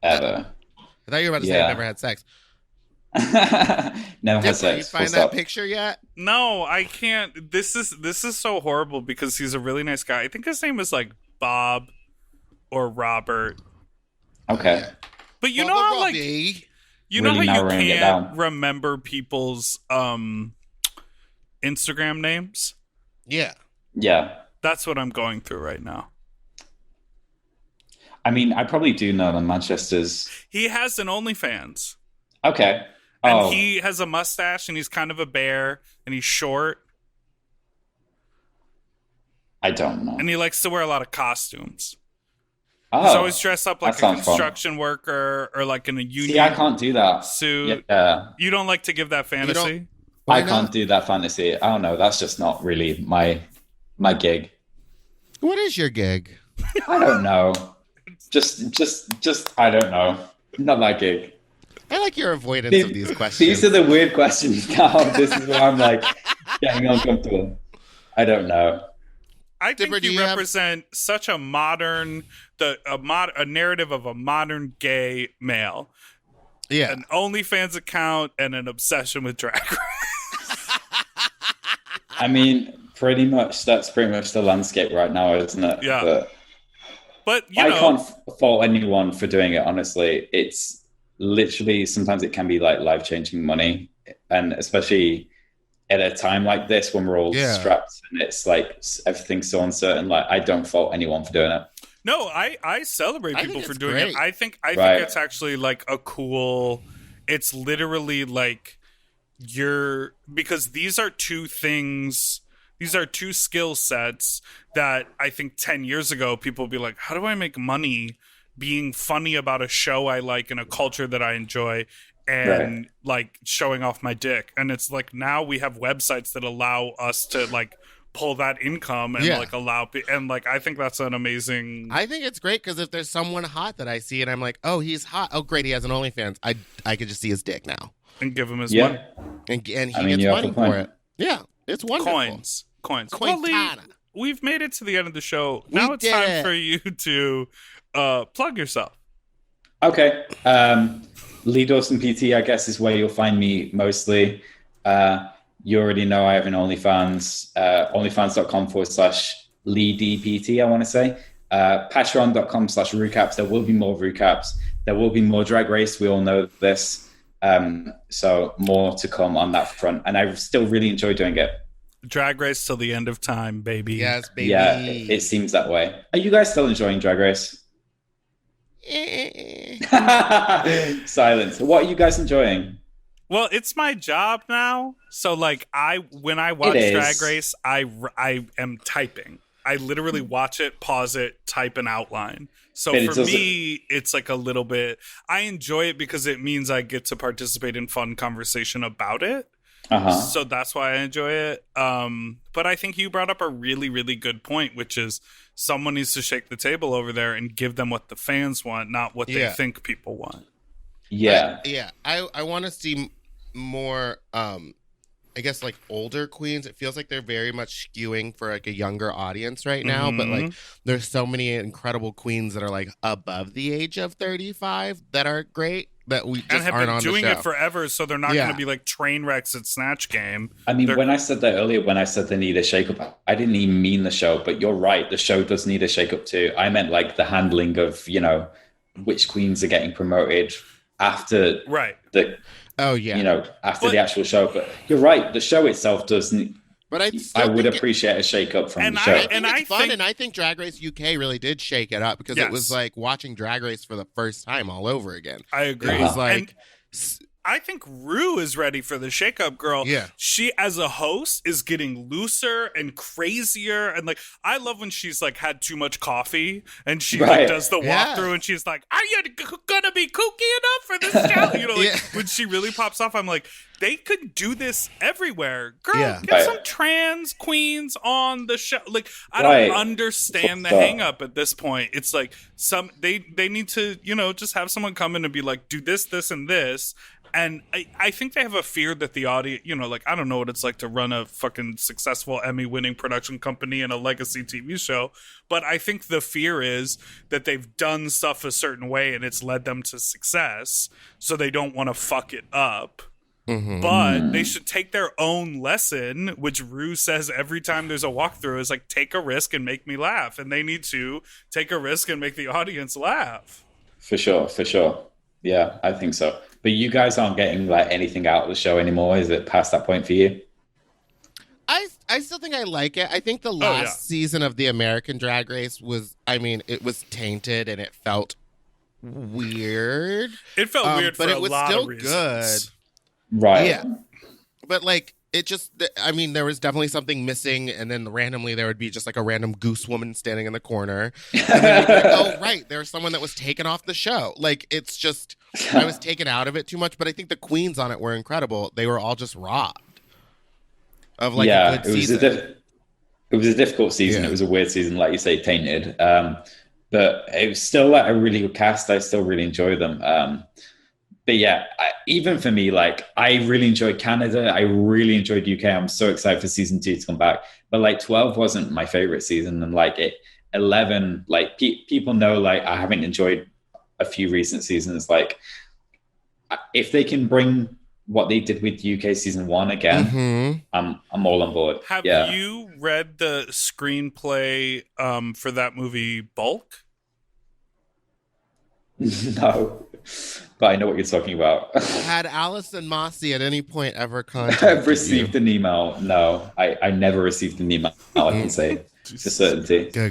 Ever. I thought you were about to say I never had sex. Never had sex. Did you find that picture yet? No, I can't. This is so horrible because he's a really nice guy. I think his name is like Bob or Robert. Okay. But you know how like you know how you can't remember people's Instagram names? Yeah. Yeah. That's what I'm going through right now. I mean, I probably do know the Manchester's. He has an OnlyFans. Okay. And he has a mustache and he's kind of a bear and he's short. I don't know. And he likes to wear a lot of costumes. Oh, he's always dressed up like a construction worker or like in a union. See, I can't do that. Suit. Yeah. You don't like to give that fantasy? I can't do that fantasy. I don't know. That's just not really my gig. What is your gig? I don't know. Just I don't know. Not that gig. I like your avoidance of these questions. These are the weird questions now. This is where I'm like getting uncomfortable. I don't know. I think you represent such a modern, a narrative of a modern gay male. Yeah. An OnlyFans account and an obsession with Drag Race. I mean, that's pretty much the landscape right now, isn't it? Yeah. But I can't fault anyone for doing it, honestly. It's literally, sometimes it can be like life-changing money. And especially at a time like this when we're all strapped and it's like everything's so uncertain, like I don't fault anyone for doing it. No, I celebrate people for doing it. I think it's actually like a cool, it's literally like because these are two skill sets that I think 10 years ago people would be like, how do I make money being funny about a show I like and a culture that I enjoy and like showing off my dick? And it's like now we have websites that allow us to like pull that income and like allow and like I think that's an amazing. I think it's great because if there's someone hot that I see and I'm like, oh, he's hot, oh great, he has an OnlyFans, I could just see his dick now and give him his money and he gets money for it. Yeah, it's wonderful. Coins. Well, Lee, we've made it to the end of the show. Now it's time for you to plug yourself. Okay. Lee Dawson PT, I guess, is where you'll find me mostly. You already know I have an OnlyFans, onlyfans.com/LeeDPT, I want to say. Patreon.com/recaps. There will be more recaps. There will be more Drag Race. We all know this. So more to come on that front. And I still really enjoy doing it. Drag Race till the end of time, baby. Yes, baby. Yeah, it seems that way. Are you guys still enjoying Drag Race? Silence. What are you guys enjoying? Well, it's my job now. So like when I watch Drag Race, I am typing. I literally watch it, pause it, type an outline. So for me, it's like a little bit, I enjoy it because it means I get to participate in fun conversation about it. So that's why I enjoy it. But I think you brought up a really, really good point, which is someone needs to shake the table over there and give them what the fans want, not what they think people want. Yeah. I want to see more, I guess, like older queens. It feels like they're very much skewing for like a younger audience right now. But like there's so many incredible queens that are like above the age of 35 that are great. That we just have aren't been on doing the show. it forever, so they're not going to be like train wrecks at Snatch Game. I mean, when I said that earlier, when I said they need a shakeup, I didn't even mean the show, but you're right. The show does need a shakeup too. I meant like the handling of, you know, which queens are getting promoted after the, after the actual show. But you're right. The show itself doesn't. But I would appreciate a shake-up from the show. I think Drag Race UK really did shake it up because it was like watching Drag Race for the first time all over again. I agree. It was like... I think Rue is ready for the shakeup, girl. Yeah. She, as a host, is getting looser and crazier. And, like, I love when she's, like, had too much coffee and she like, does the walkthrough and she's like, are you going to be kooky enough for this show? You know, like, when she really pops off, I'm like, they could do this everywhere. Girl, get some trans queens on the show. Like, I don't understand the hang up at this point. It's like they need to, you know, just have someone come in and be like, do this, this, and this. And I think they have a fear that the audience, you know, like, I don't know what it's like to run a fucking successful Emmy-winning production company and a legacy TV show, but I think the fear is that they've done stuff a certain way and it's led them to success, so they don't want to fuck it up. But they should take their own lesson, which Rue says every time there's a walkthrough, is like, take a risk and make me laugh. And they need to take a risk and make the audience laugh. For sure. Yeah, I think so. But you guys aren't getting like anything out of the show anymore. Is it past that point for you? I still think I like it. I think the last season of the American Drag Race was, I mean, it was tainted and it felt weird. It felt weird for a lot of reasons. Good. Right. Yeah. But like, it just, I mean, there was definitely something missing, and then randomly there would be just like a random goose woman standing in the corner. And then you'd be like, oh, right, there's someone that was taken off the show. Like, it's just, I was taken out of it too much, but I think the queens on it were incredible. They were all just robbed of like a good season. It was a difficult season. It was a weird season, like you say, tainted. But it was still like a really good cast. I still really enjoy them. But yeah, even for me, like, I really enjoyed Canada. I really enjoyed UK. I'm so excited for season 2 to come back. But like 12 wasn't my favorite season. And like 11, like people know, like, I haven't enjoyed a few recent seasons. Like, if they can bring what they did with UK season 1 again, I'm all on board. Have you read the screenplay for that movie Bulk? No, but I know what you're talking about. Had Alison Mossy at any point ever contacted I've received an email. No, I never received an email, I can say. For certainty. Go.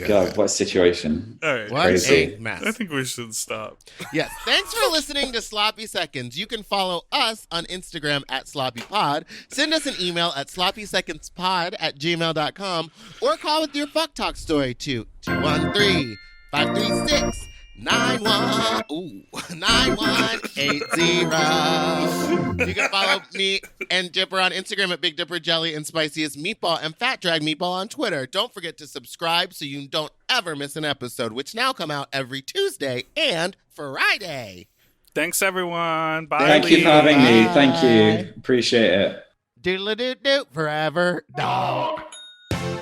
God, what a situation. All right. What a mess. I think we should stop. Yes. Thanks for listening to Sloppy Seconds. You can follow us on Instagram at SloppyPod. Send us an email at sloppysecondspod@gmail.com or call with your fuck talk story to 213-536 9180. You can follow me and Dipper on Instagram at Big Dipper Jelly and Spiciest Meatball and Fat Drag Meatball on Twitter. Don't forget to subscribe so you don't ever miss an episode, which now come out every Tuesday and Friday. Thanks, everyone. Bye. Thank you for having me. Thank you. Appreciate it. Doodle-doo-doo, Forever Dog.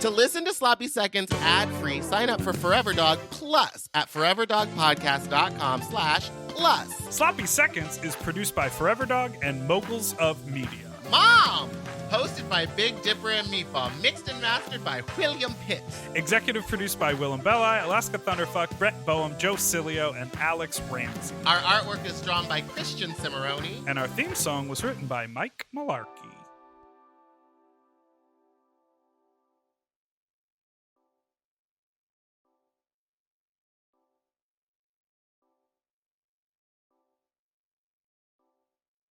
To listen to Sloppy Seconds ad-free, sign up for Forever Dog Plus at foreverdogpodcast.com/plus. Sloppy Seconds is produced by Forever Dog and Moguls of Media. M.O.M, hosted by Big Dipper and Meatball, mixed and mastered by William Pitts. Executive produced by Willem Belli, Alaska Thunderfuck, Brett Boehm, Joe Cilio, and Alex Ramsey. Our artwork is drawn by Christian Cimarroni. And our theme song was written by Mike Malarkey.